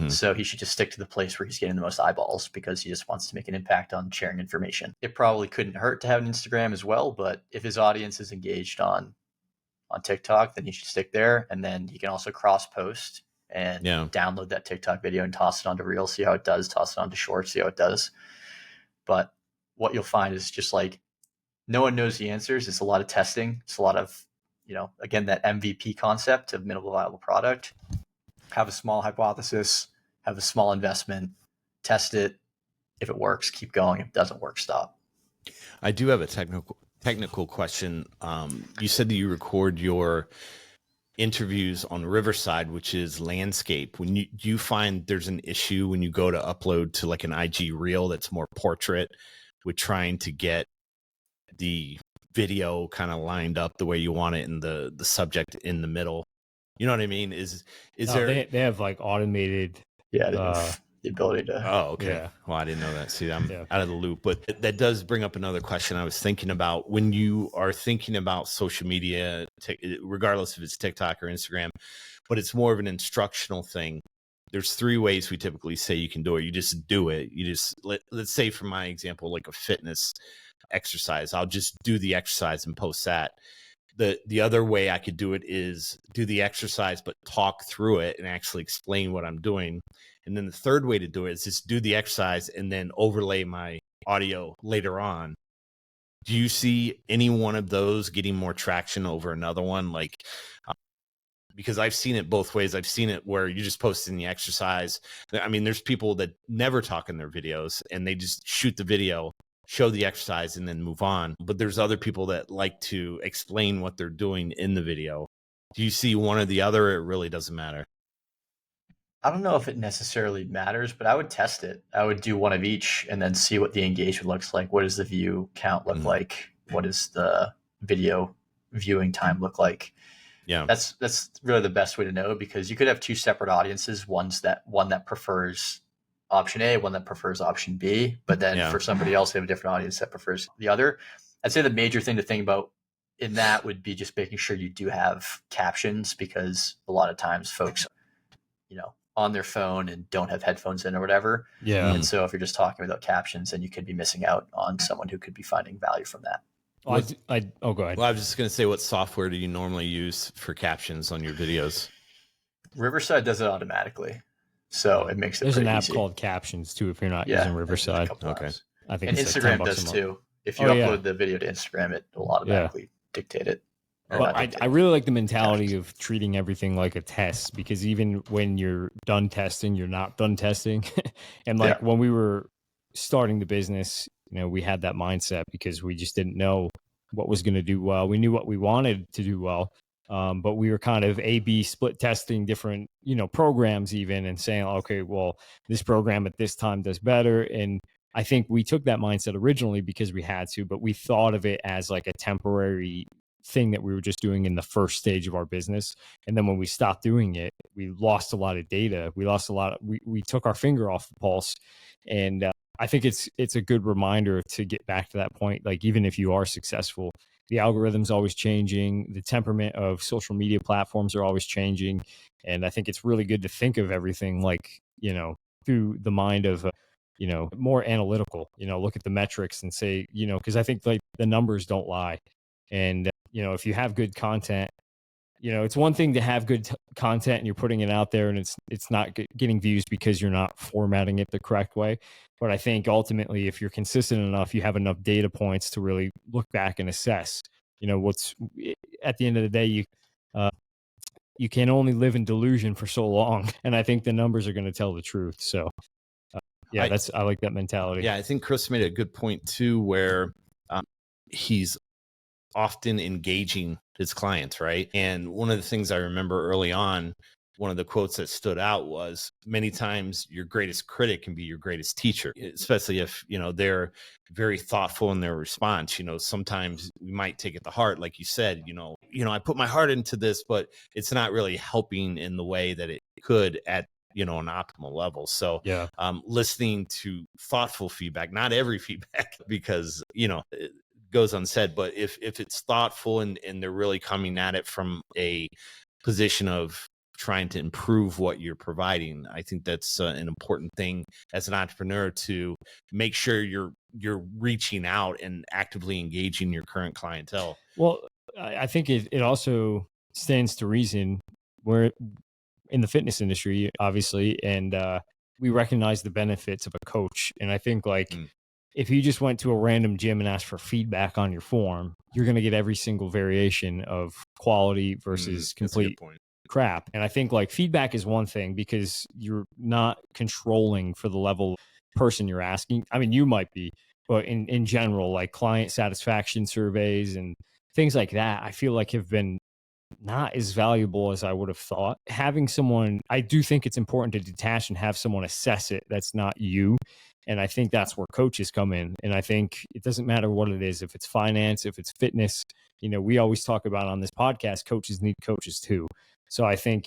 So he should just stick to the place where he's getting the most eyeballs because he just wants to make an impact on sharing information. It probably couldn't hurt to have an Instagram as well, but if his audience is engaged on TikTok, then he should stick there. And then he can also cross post and download that TikTok video and toss it onto Reels, see how it does, toss it onto Shorts, see how it does. But what you'll find is just like no one knows the answers. It's a lot of testing. It's a lot of, again, that MVP concept of minimal viable product. Have a small hypothesis, have a small investment, test it. If it works, keep going. If it doesn't work, stop. I do have a technical question. You said that you record your interviews on Riverside, which is landscape. Do you find there's an issue when you go to upload to like an IG reel that's more portrait with trying to get the video kind of lined up the way you want it and the subject in the middle? You know what I mean? Is there? They have like automated. The ability to. Oh, okay. Yeah. Well, I didn't know that. See, I'm out of the loop. But that does bring up another question I was thinking about. When you are thinking about social media, regardless if it's TikTok or Instagram, but it's more of an instructional thing. There's 3 ways we typically say you can do it. You just do it. You just let's say, for my example, like a fitness exercise, I'll just do the exercise and post that. The other way I could do it is do the exercise but talk through it and actually explain what I'm doing. And then the third way to do it is just do the exercise and then overlay my audio later on. Do you see any one of those getting more traction over another one? Like, because I've seen it both ways. I've seen it where you just post in the exercise. I mean, there's people that never talk in their videos and they just shoot the video, show the exercise, and then move on. But there's other people that like to explain what they're doing in the video. Do you see one or the other? It really doesn't matter. I don't know if it necessarily matters, but I would test it. I would do one of each and then see what the engagement looks like. What does the view count look like? What does the video viewing time look like? Yeah, that's really the best way to know, because you could have 2 separate audiences. One that prefers option A, one that prefers option B, but then for somebody else, they have a different audience that prefers the other. I'd say the major thing to think about in that would be just making sure you do have captions, because a lot of times folks, on their phone and don't have headphones in or whatever. Yeah. And so if you're just talking without captions, then you could be missing out on someone who could be finding value from that. Go ahead. Well, I was just going to say, what software do you normally use for captions on your videos? Riverside does it automatically. So it makes it There's an app easy. called Captions too, if you're not using Riverside. Okay. I think and Instagram does too. If you upload the video to Instagram, it will automatically dictate it. Well, I really like the mentality of treating everything like a test, because even when you're done testing, you're not done testing. And when we were starting the business, we had that mindset because we just didn't know what was going to do well. We knew what we wanted to do well, but we were kind of A/B split testing different, programs even, and saying, okay, well, this program at this time does better. And I think we took that mindset originally because we had to, but we thought of it as like a temporary thing that we were just doing in the first stage of our business. And then when we stopped doing it, we lost a lot of data. We took our finger off the pulse. And I think it's a good reminder to get back to that point. Like, even if you are successful, the algorithm's always changing. The temperament of social media platforms are always changing. And I think it's really good to think of everything through the mind of, more analytical, look at the metrics and say, because I think the numbers don't lie. And, if you have good content, it's one thing to have good content and you're putting it out there and it's not getting views because you're not formatting it the correct way. But I think ultimately, if you're consistent enough, you have enough data points to really look back and assess, what's at the end of the day, you can only live in delusion for so long. And I think the numbers are going to tell the truth. So I like that mentality. Yeah. I think Chris made a good point too, where he's often engaging his clients, right? And one of the things I remember early on, one of the quotes that stood out was, many times your greatest critic can be your greatest teacher, especially if, they're very thoughtful in their response. Sometimes we might take it to heart, like you said, I put my heart into this, but it's not really helping in the way that it could at an optimal level. So Yeah. Listening to thoughtful feedback, not every feedback, because it goes unsaid, but if it's thoughtful and they're really coming at it from a position of trying to improve what you're providing, I think that's an important thing as an entrepreneur, to make sure you're reaching out and actively engaging your current clientele. Well, I think it also stands to reason. We're in the fitness industry, obviously, and we recognize the benefits of a coach. And I think if you just went to a random gym and asked for feedback on your form, you're going to get every single variation of quality versus complete crap. And I think feedback is one thing, because you're not controlling for the level of person you're asking. I mean, you might be, but in general, client satisfaction surveys and things like that, I feel have been not as valuable as I would have thought. Having someone, I do think it's important to detach and have someone assess it that's not you. And I think that's where coaches come in. And I think it doesn't matter what it is, if it's finance, if it's fitness, we always talk about on this podcast, coaches need coaches too. So I think,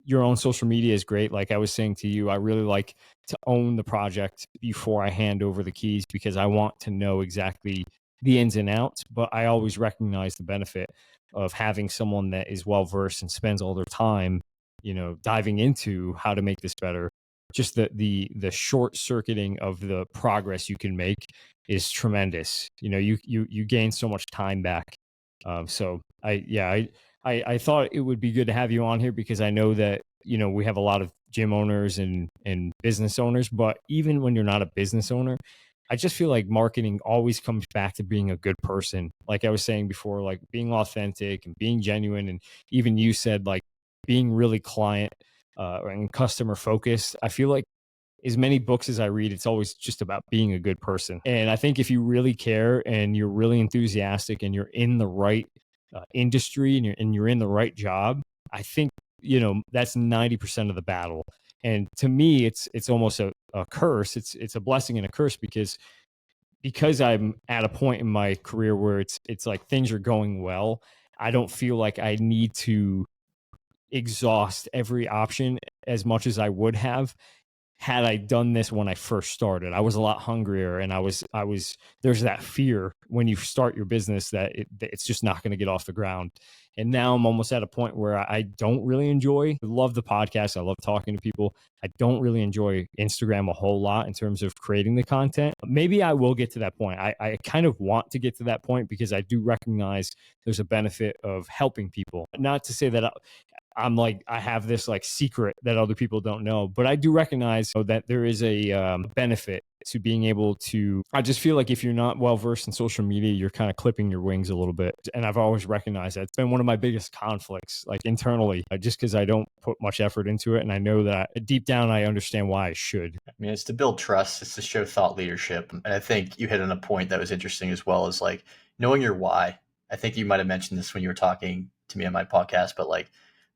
your own social media is great. Like I was saying to you, I really like to own the project before I hand over the keys, because I want to know exactly the ins and outs, but I always recognize the benefit of having someone that is well-versed and spends all their time, diving into how to make this better. Just the short circuiting of the progress you can make is tremendous. You gain so much time back. So I thought it would be good to have you on here, because I know that, we have a lot of gym owners and business owners, but even when you're not a business owner, I just feel like marketing always comes back to being a good person. Like I was saying before, being authentic and being genuine. And even you said, being really client and customer focused. I feel like as many books as I read, it's always just about being a good person. And I think if you really care and you're really enthusiastic and you're in the right industry and you're in the right job, I think, that's 90% of the battle. And to me, it's almost a curse. It's a blessing and a curse, because I'm at a point in my career where it's things are going well. I don't feel like I need to exhaust every option as much as I would have had I done this when I first started. I was a lot hungrier, and I was there's that fear when you start your business that it's just not going to get off the ground. And now I'm almost at a point where I don't really I love the podcast. I love talking to people. I don't really enjoy Instagram a whole lot in terms of creating the content. Maybe I will get to that point. I kind of want to get to that point, because I do recognize there's a benefit of helping people. Not to say that I have this secret that other people don't know, but I do recognize that there is a benefit to being able to, I just feel like if you're not well versed in social media, you're kind of clipping your wings a little bit. And I've always recognized that. It's been one of my biggest conflicts, internally, just because I don't put much effort into it. And I know that deep down, I understand why I should. I mean, it's to build trust. It's to show thought leadership. And I think you hit on a point that was interesting as well, as knowing your why. I think you might have mentioned this when you were talking to me on my podcast, but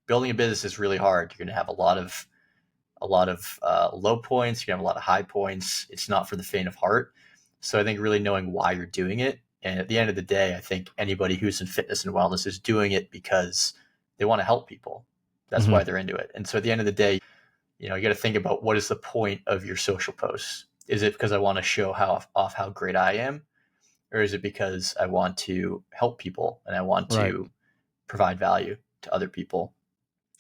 building a business is really hard. You're going to have a lot of low points. You're going to have a lot of high points. It's not for the faint of heart. So I think really knowing why you're doing it. And at the end of the day, I think anybody who's in fitness and wellness is doing it because they want to help people. That's why they're into it. And so at the end of the day, you got to think about, what is the point of your social posts? Is it because I want to show off how great I am? Or is it because I want to help people and I want to provide value to other people?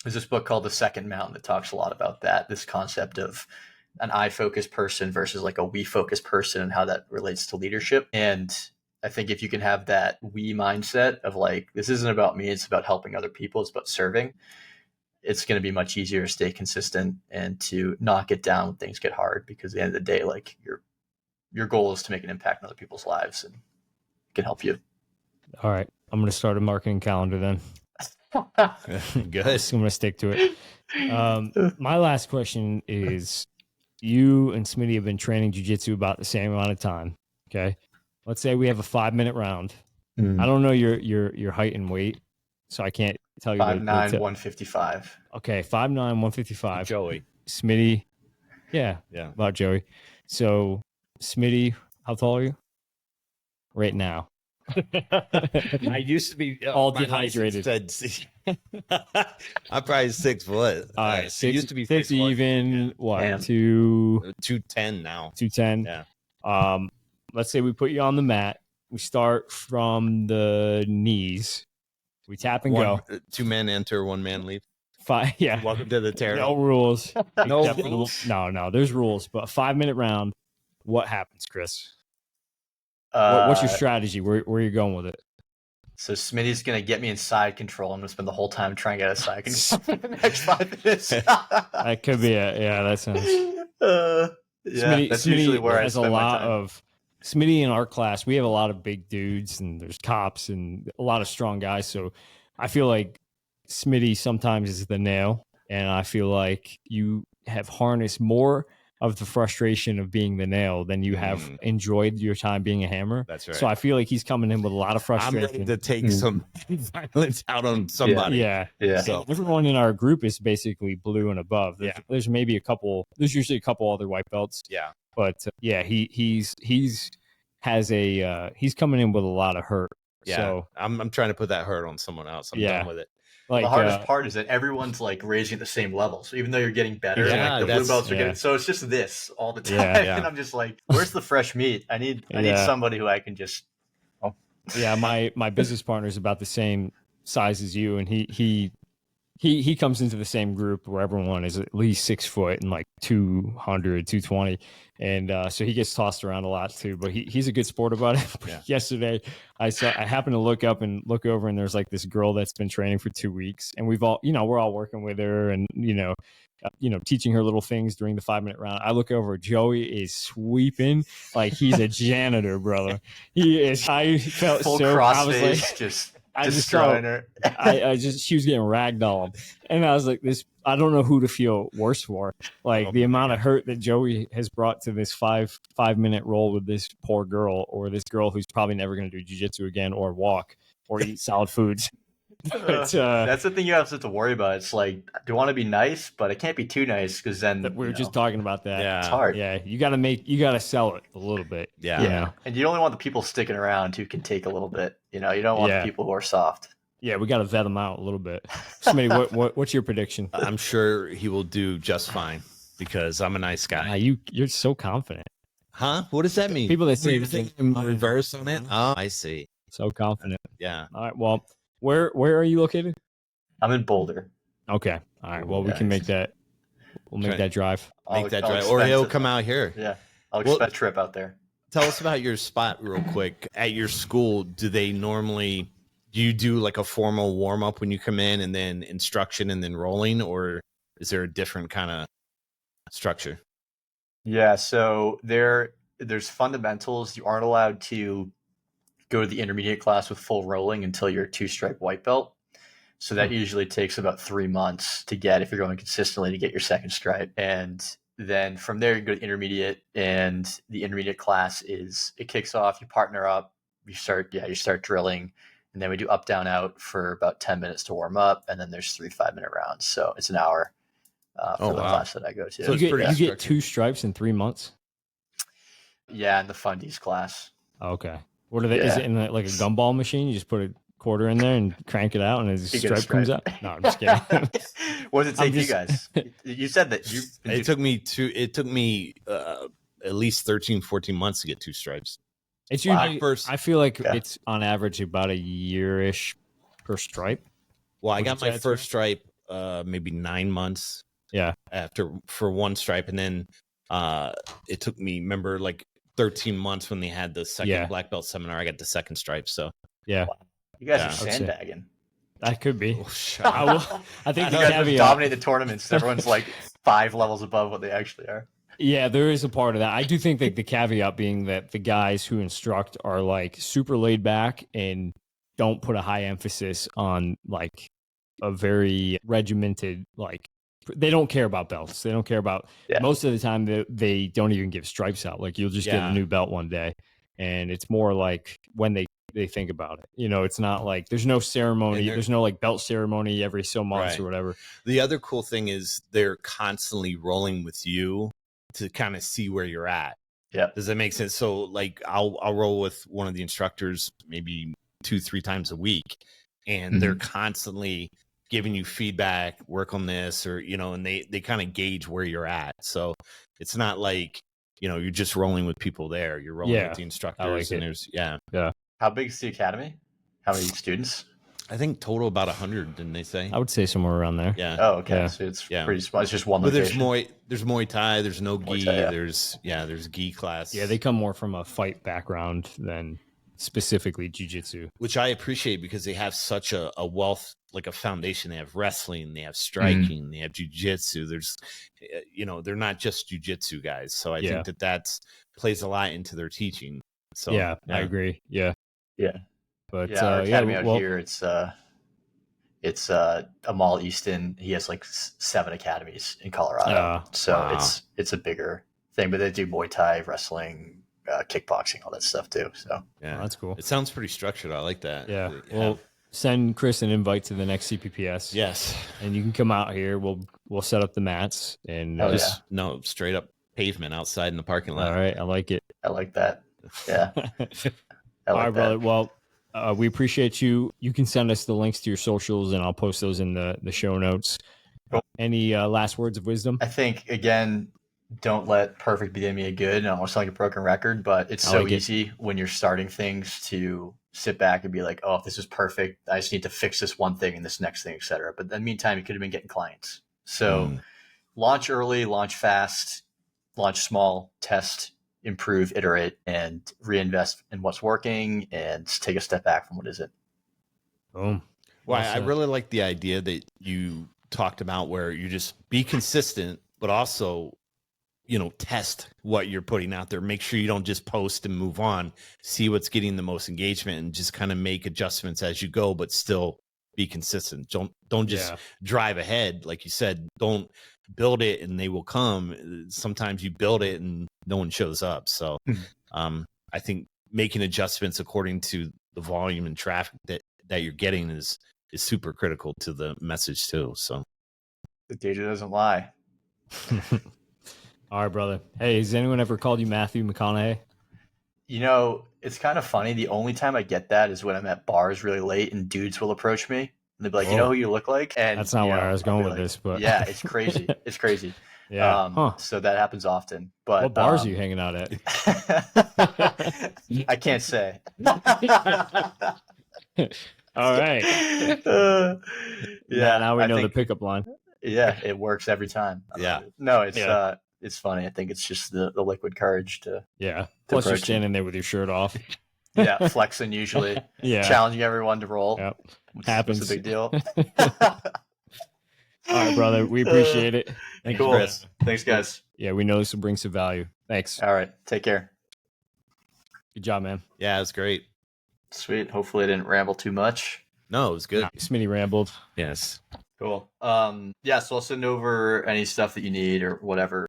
There's this book called The Second Mountain that talks a lot about that, this concept of an I-focused person versus a we-focused person, and how that relates to leadership. And I think if you can have that we mindset of this isn't about me, it's about helping other people, it's about serving, it's going to be much easier to stay consistent and to not get down when things get hard, because at the end of the day, your goal is to make an impact on other people's lives, and it can help you. All right. I'm going to start a marketing calendar then. Good. I'm going to stick to it. My last question is, you and Smitty have been training jiu-jitsu about the same amount of time. Okay. Let's say we have a 5-minute round. I don't know your height and weight, so I can't tell you. 5'9", 155. Okay, 5'9", 155. Joey. Smitty, yeah, about Joey. So Smitty, how tall are you right now? I used to be All my dehydrated. license said- I'm probably 6 foot. All right, It used to be 50 6'1". even. What, Damn. 210 now. 210? Yeah. Let's say we put you on the mat. We start from the knees. We tap and go. 2 men enter, 1 man leave. 5, yeah. Welcome to the terror. No rules. No Except for the- rules? No, there's rules. But a 5-minute round. What happens, Chris? What's your strategy? Where are you going with it? So Smitty's going to get me in side control. I'm going to spend the whole time trying to get a side control for the next 5 minutes. That could be it. Yeah, that sounds. That's usually where I has a spend lot my time. of. Smitty in our class, we have a lot of big dudes and there's cops and a lot of strong guys. So I feel like Smitty sometimes is the nail. And I feel like you have harnessed more of the frustration of being the nail than you have enjoyed your time being a hammer. That's right. So I feel like he's coming in with a lot of frustration. I'm ready to take some violence out on somebody. Yeah. So Everyone in our group is basically blue and above. Yeah. There's maybe there's usually a couple other white belts. yeah. But he's coming in with a lot of hurt. Yeah. So I'm trying to put that hurt on someone else. I'm Yeah. done with it. like The hardest part is that everyone's like raising at the same level. So even though you're getting better, Yeah, like the blue that's- belts are yeah. getting. So it's just this all the time, Yeah. and I'm just like, "Where's the fresh meat? I need Yeah. somebody who I can just." yeah, my business partner is about the same size as you, and he comes into the same group where everyone is at least 6 foot and like 200, 220. And so he gets tossed around a lot too, but he's a good sport about it. Yeah. Yesterday, I happened to look up and look over, and there's like this girl that's been training for 2 weeks, and we're all working with her and, teaching her little things during the 5-minute round. I look over, Joey is sweeping like he's a janitor, brother. He is. I felt Full so. cross I was face, like, just I just saw, destroying her. she was getting ragdolled, and I was like, I don't know who to feel worse for. Like the amount of hurt that Joey has brought to this 5-minute roll with this poor girl, or this girl who's probably never going to do jiu-jitsu again, or walk, or eat solid foods. But, That's the thing you have to worry about. It's like, do I want to be nice, but it can't be too nice because then we were just talking about that. Yeah. it's hard. Yeah, you got to sell it a little bit. Yeah. You know? And you only want the people sticking around who can take a little bit. You don't want Yeah. the people who are soft. Yeah, we got to vet them out a little bit. Smitty, what's your prediction? I'm sure he will do just fine because I'm a nice guy. You're so confident. Huh? What does that mean? People that say You think I'm reverse on it? Oh, I see. So confident. Yeah. All right. Well, where are you located? I'm in Boulder. Okay. All right. Well, we Yeah, can make that. We'll make that drive. Make that I'll drive. Or expense he'll it. come out here. Yeah, I'll Well- expect a trip out there. Tell us about your spot real quick. At your school, do you do like a formal warm up when you come in and then instruction and then rolling, or is there a different kind of structure? Yeah, so there's fundamentals. You aren't allowed to go to the intermediate class with full rolling until you're 2-stripe white belt. So that usually takes about 3 months to get, if you're going consistently, to get your 2nd stripe. And then from there, you go to intermediate, and the intermediate class it kicks off, you partner up, you start drilling, and then we do up, down, out for about 10 minutes to warm up, and then there's 3 5-minute rounds. So it's an hour for the class that I go to. So You it's get 2 stripes in 3 months. Yeah, in the fundies class. Okay. What are they? Is Yeah. it in like a gumball machine? You just put a quarter in there and crank it out, and a You get a stripe comes out. stripe. No, I'm just kidding. What does it I'm take you just- guys? You said that you. It took me at least 13, 14 months to get 2 stripes. It's Wow. usually. I feel like Yeah. it's on average about a year-ish per stripe. Well, I Would got you say my that's first stripe maybe 9 months. Yeah. For 1 stripe, and then it took me, remember, like 13 months when they had the second black belt seminar. I got the 2nd stripe. So Yeah, You guys Yeah. are sandbagging. that could be. oh, shut up. I think You the guys caveat. dominate the tournaments. Everyone's like 5 levels above what they actually are. Yeah, there is a part of that. I do think that the caveat being that the guys who instruct are like super laid back and don't put a high emphasis on like a very regimented, like they don't care about belts. They don't care about most of the time they don't even give stripes out. Like you'll just get Yeah. a new belt one day. And it's more like when they they think about it. You know, it's not like there's no ceremony, there's no like belt ceremony every so months or whatever. The other cool thing is they're constantly rolling with you to kind of see where you're at. Yeah. Does that make sense? So like I'll roll with one of the instructors maybe 2-3 times a week, and they're constantly giving you feedback, work on this, or, you know, and they kind of gauge where you're at. So it's not like, you know, you're just rolling with people there. You're rolling with the instructors, and there's How big is the academy? How many students? I think total about 100, didn't they say? I would say somewhere around there. Yeah. Oh, okay. Yeah. So it's pretty small. It's just one But location. there's Muay Thai, there's no gi, Thai, yeah. there's gi class. Yeah, they come more from a fight background than specifically jiu-jitsu. Which I appreciate because they have such a wealth, like a foundation. They have wrestling, they have striking, they have jiu-jitsu. There's, you know, they're not just jiu-jitsu guys. So I think that plays a lot into their teaching. So yeah, I agree. Yeah. Yeah. But our academy out here, it's Amal Easton. He has like 7 academies in Colorado. So it's a bigger thing, but they do Muay Thai, wrestling, kickboxing, all that stuff too. So yeah, that's cool. It sounds pretty structured. I like that. Yeah. Well, send Chris an invite to the next CPPS. Yes. And you can come out here. We'll set up the mats and no straight up pavement outside in the parking lot. All right. I like it. I like that. Yeah. All right, brother. Well, we appreciate you. You can send us the links to your socials, and I'll post those in the show notes. Cool. Any last words of wisdom? I think, again, don't let perfect be the enemy of good. And I don't want to sound like a broken record, but it's so easy when you're starting things to sit back and be like, oh, if this is perfect, I just need to fix this one thing and this next thing, et cetera. But in the meantime, you could have been getting clients. So launch early, launch fast, launch small, test, improve, iterate, and reinvest in what's working and take a step back from what isn't. Boom. Well, I really like the idea that you talked about where you just be consistent, but also, you know, test what you're putting out there. Make sure you don't just post and move on. See what's getting the most engagement and just kind of make adjustments as you go, but still be consistent. Don't just drive ahead. Like you said, don't build it and they will come. Sometimes you build it and no one shows up. So I think making adjustments according to the volume and traffic that you're getting is super critical to the message too. So the data doesn't lie. All right, brother. Hey, has anyone ever called you Matthew McConaughey? You know, it's kind of funny. The only time I get that is when I'm at bars really late and dudes will approach me and they'll be like, you know who you look like? And that's not where I was going with like, this, but yeah, it's crazy. It's crazy. Yeah. So that happens often. But what bars are you hanging out at? I can't say. All right. Yeah. Now we know the pickup line. Yeah, it works every time. Yeah. No, it's funny. I think it's just the liquid courage to Plus you're standing there with your shirt off. Yeah, flexing usually. Challenging everyone to roll. Yep. Happens. It's a big deal. All right, brother. We appreciate it. Thanks, Chris. Thanks, guys. Yeah, we know this will bring some value. Thanks. All right. Take care. Good job, man. Yeah, it was great. Sweet. Hopefully I didn't ramble too much. No, it was good. Smitty rambled. Yes. Cool. So I'll send over any stuff that you need or whatever.